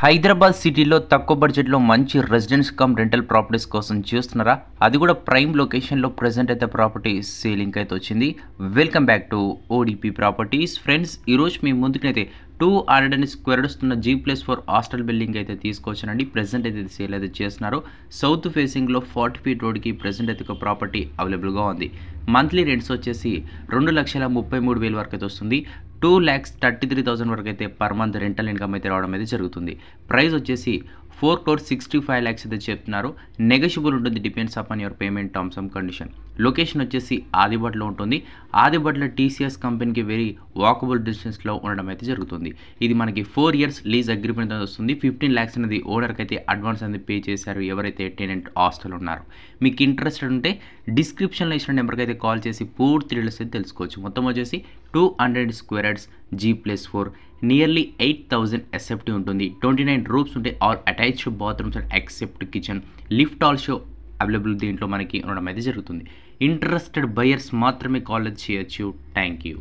హైదరాబాద్ సిటీలో తక్కువ బడ్జెట్లో మంచి రెసిడెన్స్ కమ్ రెంటల్ ప్రాపర్టీస్ కోసం చూస్తున్నారా? అది కూడా ప్రైమ్ లొకేషన్లో ప్రజెంట్ అయితే ప్రాపర్టీ సేలింగ్ అయితే వచ్చింది. Welcome back to ODP properties. Friends, ఈరోజు మీ ముందుకైతే 200 స్క్వేర్ వస్తున్న G+4 హాస్టల్ బిల్డింగ్ అయితే తీసుకొచ్చానండి. ప్రెజెంట్ అయితే సేల్ అయితే చేస్తున్నారు. సౌత్ ఫేసింగ్లో 40 ఫీట్ రోడ్కి ప్రెజెంట్ అయితే ఒక ప్రాపర్టీ అవైలబుల్గా ఉంది. మంత్లీ రెంట్స్ వచ్చేసి 2,33,000 వరకు అయితే వస్తుంది. 2,33,000 వరకు అయితే పర్ మంత్ రెంటల్ ఇన్కమ్ అయితే రావడం అయితే జరుగుతుంది. ప్రైస్ వచ్చేసి 4,65 lakhs అయితే చెప్తున్నారు. నెగోషియబుల్ ఉంటుంది, depends upon your payment terms and condition. Location వచ్చేసి ఆదిబట్లో ఉంటుంది. ఆదిబట్లో TCS కంపెనీకి వెరీ వాకబుల్ డిస్టెన్స్లో ఉండడం అయితే జరుగుతుంది. ఇది మనకి 4 years లీజ్ అగ్రిమెంట్ వస్తుంది. 15 lakhs అనేది ఓనర్కి అయితే అడ్వాన్స్ అనేది పే చేశారు ఎవరైతే టెనెంట్ హాస్టల్ ఉన్నారో. మీకు ఇంట్రెస్టెడ్ ఉంటే డిస్క్రిప్షన్లో ఇచ్చిన నెంబర్కి అయితే కాల్ చేసి పూర్తి డీటెయిల్స్ అయితే తెలుసుకోవచ్చు. మొత్తం వచ్చేసి 200 square yards G+4 nearly 8,000 SFT ఉంటుంది. 29 rooms ఉంటే all attached bathrooms and except kitchen, lift also available దీంట్లో మనకి ఉండడం అయితే జరుగుతుంది. ఇంట్రెస్టెడ్ బయర్స్ మాత్రమే కాల్ చేయొచ్చు. Thank you.